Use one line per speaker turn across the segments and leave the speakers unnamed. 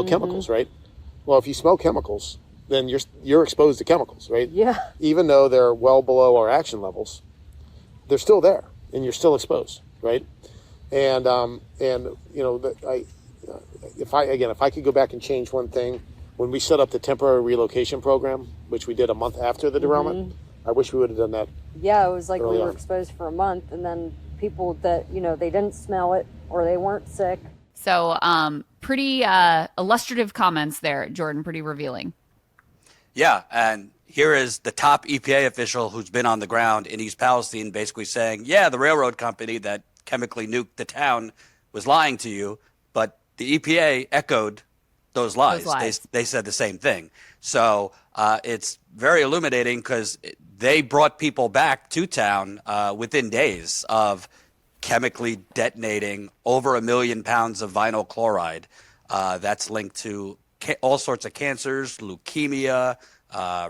chemicals, right? Well, if you smell chemicals, then you're exposed to chemicals, right?
Yeah.
Even though they're well below our action levels, they're still there, and you're still exposed, right? And you know, if I could go back and change one thing, when we set up the temporary relocation program, which we did a month after the derailment, I wish we would have done that.
Yeah, it was like we
early
were
on.
exposed for a month, and then people that, they didn't smell it or they weren't sick.
So, pretty illustrative comments there, Jordan, pretty revealing.
Yeah, and here is the top EPA official who's been on the ground in East Palestine basically saying, yeah, the railroad company that chemically nuked the town was lying to you, but the EPA echoed those lies. They said the same thing. So it's very illuminating because they brought people back to town within days of chemically detonating over 1 million pounds of vinyl chloride. That's linked to all sorts of cancers, leukemia,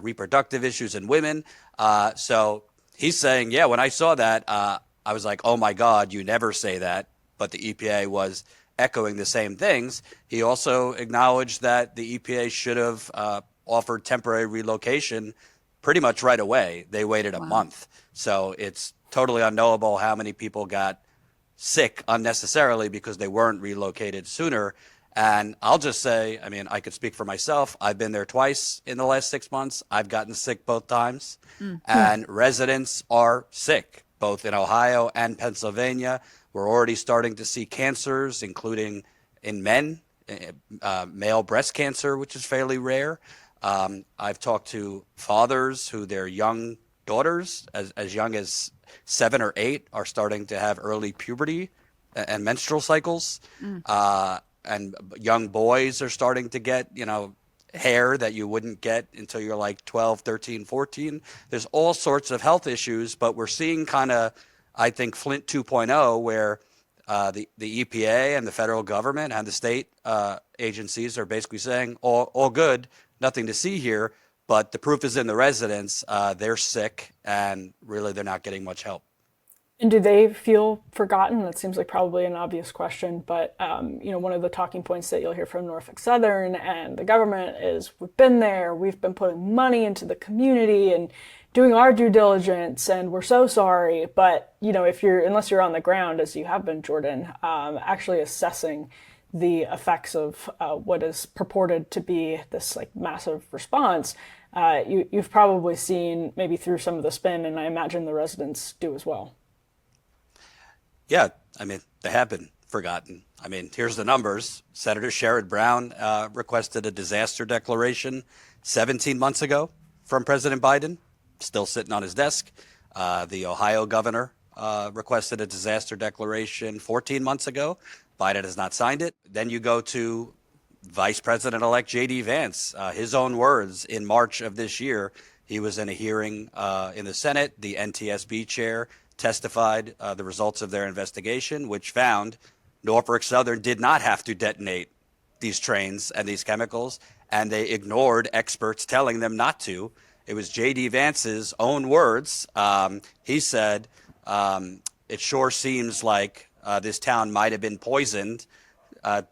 reproductive issues in women. So he's saying, yeah, when I saw that, I was like, oh my God, you never say that. But the EPA was echoing the same things. He also acknowledged that the EPA should have offered temporary relocation pretty much right away. They waited a month. So it's totally unknowable how many people got sick unnecessarily because they weren't relocated sooner. And I'll just say, I mean, I could speak for myself. I've been there twice in the last 6 months. I've gotten sick both times. And residents are sick, both in Ohio and Pennsylvania. We're already starting to see cancers, including in men, male breast cancer, which is fairly rare. I've talked to fathers who their young daughters, as young as 7 or 8, are starting to have early puberty and menstrual cycles. And young boys are starting to get, hair that you wouldn't get until you're like 12, 13, 14. There's all sorts of health issues, but we're seeing kind of, I think, Flint 2.0, where the EPA and the federal government and the state agencies are basically saying, all good, nothing to see here, but the proof is in the residents. They're sick, and really they're not getting much help.
And do they feel forgotten? That seems like probably an obvious question, but one of the talking points that you'll hear from Norfolk Southern and the government is, we've been there, we've been putting money into the community and doing our due diligence, and we're so sorry. But unless you're on the ground, as you have been, Jordan, actually assessing the effects of what is purported to be this like massive response, you've probably seen maybe through some of the spin, and I imagine the residents do as well.
Yeah, I mean, they have been forgotten. I mean, here's the numbers. Senator Sherrod Brown requested a disaster declaration 17 months ago from President Biden, still sitting on his desk. The Ohio governor requested a disaster declaration 14 months ago. Biden has not signed it. Then you go to Vice President-elect J.D. Vance, his own words in March of this year. He was in a hearing in the Senate. The NTSB chair testified the results of their investigation, which found Norfolk Southern did not have to detonate these trains and these chemicals, and they ignored experts telling them not to. It was J.D. Vance's own words. He said, it sure seems like this town might have been poisoned,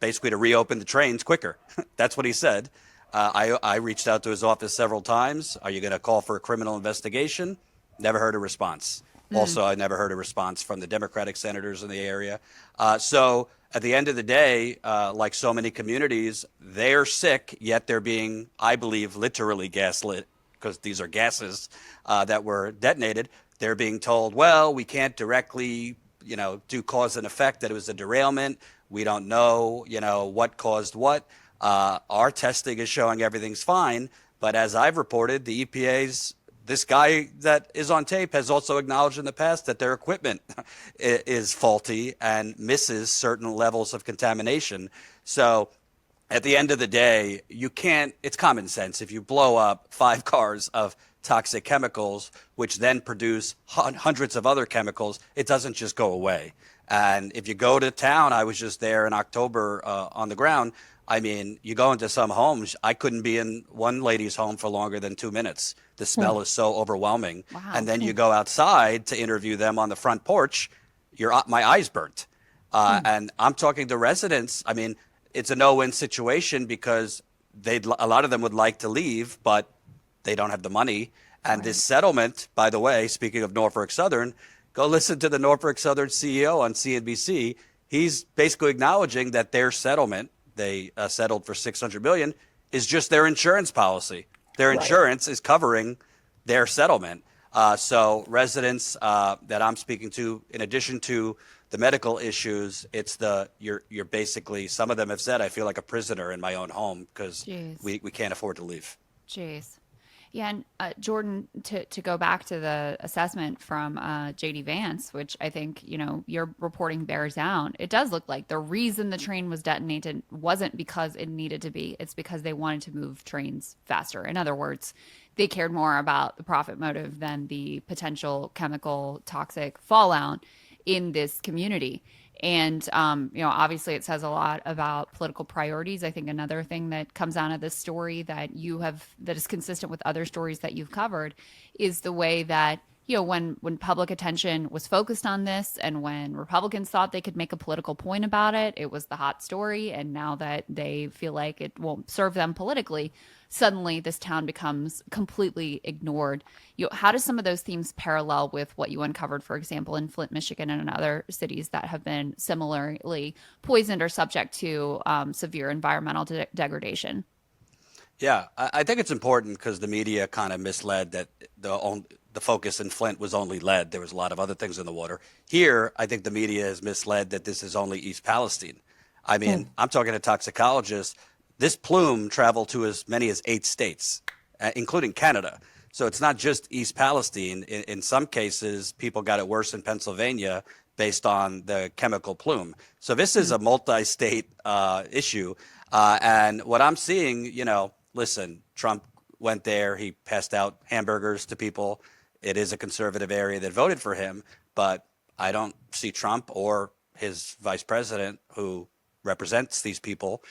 basically to reopen the trains quicker. That's what he said. I reached out to his office several times. Are you going to call for a criminal investigation? Never heard a response. Also, I never heard a response from the Democratic senators in the area. So at the end of the day, like so many communities, they're sick, yet they're being, I believe, literally gaslit, because these are gases that were detonated. They're being told, well, we can't directly, do cause and effect, that it was a derailment. We don't know, what caused what. Our testing is showing everything's fine. But as I've reported, the EPA's this guy that is on tape has also acknowledged in the past that their equipment is faulty and misses certain levels of contamination. So at the end of the day, it's common sense. If you blow up 5 cars of toxic chemicals, which then produce hundreds of other chemicals, it doesn't just go away. And if you go to town, I was just there in October on the ground. I mean, you go into some homes, I couldn't be in one lady's home for longer than 2 minutes. The smell is so overwhelming. Wow. And then you go outside to interview them on the front porch, my eyes burnt. And I'm talking to residents. I mean, it's a no-win situation because a lot of them would like to leave, but they don't have the money. And this settlement, by the way, speaking of Norfolk Southern, go listen to the Norfolk Southern CEO on CNBC. He's basically acknowledging that their settlement, they settled for $600 million, is just their insurance policy. Their insurance is covering their settlement. So residents that I'm speaking to, in addition to the medical issues, it's you're basically, some of them have said, I feel like a prisoner in my own home because we can't afford to leave.
Jeez. Yeah, and Jordan, to go back to the assessment from JD Vance, which I think, your reporting bears out, it does look like the reason the train was detonated wasn't because it needed to be. It's because they wanted to move trains faster. In other words, they cared more about the profit motive than the potential chemical toxic fallout in this community. And, obviously it says a lot about political priorities. I think another thing that comes out of this story that is consistent with other stories that you've covered is the way that, when public attention was focused on this and when Republicans thought they could make a political point about it, it was the hot story. And now that they feel like it won't serve them politically, suddenly this town becomes completely ignored. How do some of those themes parallel with what you uncovered, for example, in Flint, Michigan, and in other cities that have been similarly poisoned or subject to severe environmental degradation?
Yeah, I think it's important because the media kind of misled that the focus in Flint was only lead. There was a lot of other things in the water. Here, I think the media has misled that this is only East Palestine. I mean, I'm talking to toxicologists. This plume traveled to as many as 8 states, including Canada. So it's not just East Palestine. In some cases, people got it worse in Pennsylvania based on the chemical plume. So this is a multi-state issue. And what I'm seeing, listen, Trump went there. He passed out hamburgers to people. It is a conservative area that voted for him. But I don't see Trump or his vice president, who represents these people,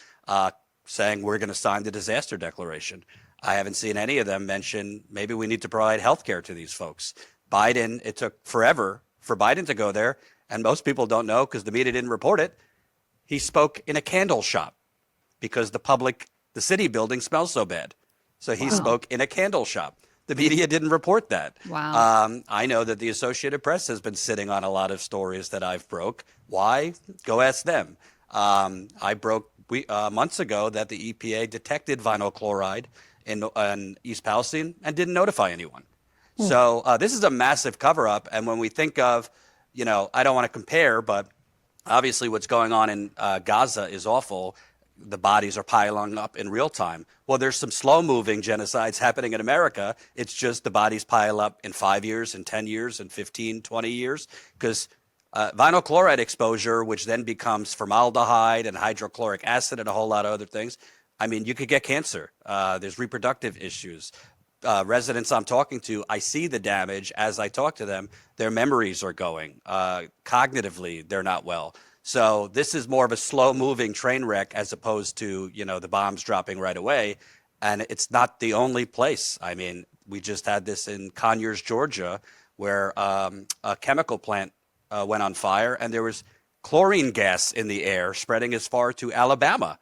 saying we're going to sign the disaster declaration. I haven't seen any of them mention maybe we need to provide health care to these folks. Biden, it took forever for Biden to go there, and most people don't know because the media didn't report it. He spoke in a candle shop because the city building smells so bad. So he spoke in a candle shop. The media didn't report that.
Wow.
I know that the Associated Press has been sitting on a lot of stories that I've broke. Why? Go ask them. I broke months ago that the EPA detected vinyl chloride in East Palestine and didn't notify anyone. So this is a massive cover-up. And when we think of, I don't want to compare, but obviously what's going on in Gaza is awful. The bodies are piling up in real time. Well, there's some slow-moving genocides happening in America. It's just the bodies pile up in 5 years, in 10 years, in 15, 20 years, because vinyl chloride exposure, which then becomes formaldehyde and hydrochloric acid and a whole lot of other things. I mean, you could get cancer. There's reproductive issues. Residents I'm talking to, I see the damage as I talk to them. Their memories are going. Cognitively, they're not well. So this is more of a slow-moving train wreck as opposed to, the bombs dropping right away. And it's not the only place. I mean, we just had this in Conyers, Georgia, where a chemical plant went on fire, and there was chlorine gas in the air spreading as far to Alabama.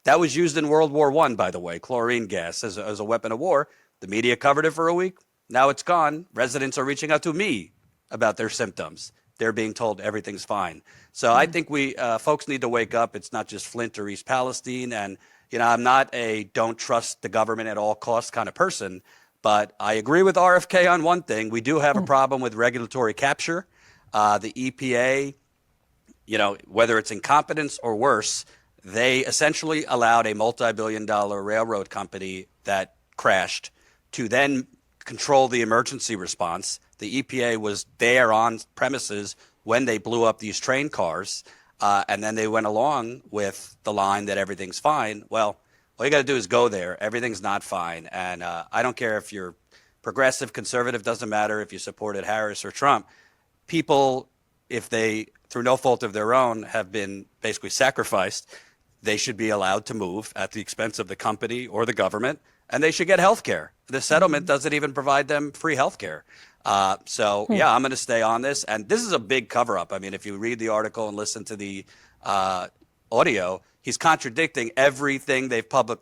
That was used in World War I, by the way, chlorine gas as a weapon of war. The media covered it for a week. Now it's gone. Residents are reaching out to me about their symptoms. They're being told everything's fine. So I think folks need to wake up. It's not just Flint or East Palestine. And, I'm not a don't trust the government at all costs kind of person, but I agree with RFK on one thing. We do have a problem with regulatory capture. The EPA, whether it's incompetence or worse, they essentially allowed a multi-billion-dollar railroad company that crashed to then control the emergency response. The EPA was there on premises when they blew up these train cars, and then they went along with the line that everything's fine. Well, all you got to do is go there. Everything's not fine. And I don't care if you're progressive, conservative, doesn't matter if you supported Harris or Trump. People, if they, through no fault of their own, have been basically sacrificed, they should be allowed to move at the expense of the company or the government, and they should get health care. The settlement doesn't even provide them free health care. I'm going to stay on this. And this is a big cover-up. I mean, if you read the article and listen to the audio, he's contradicting everything they've publicly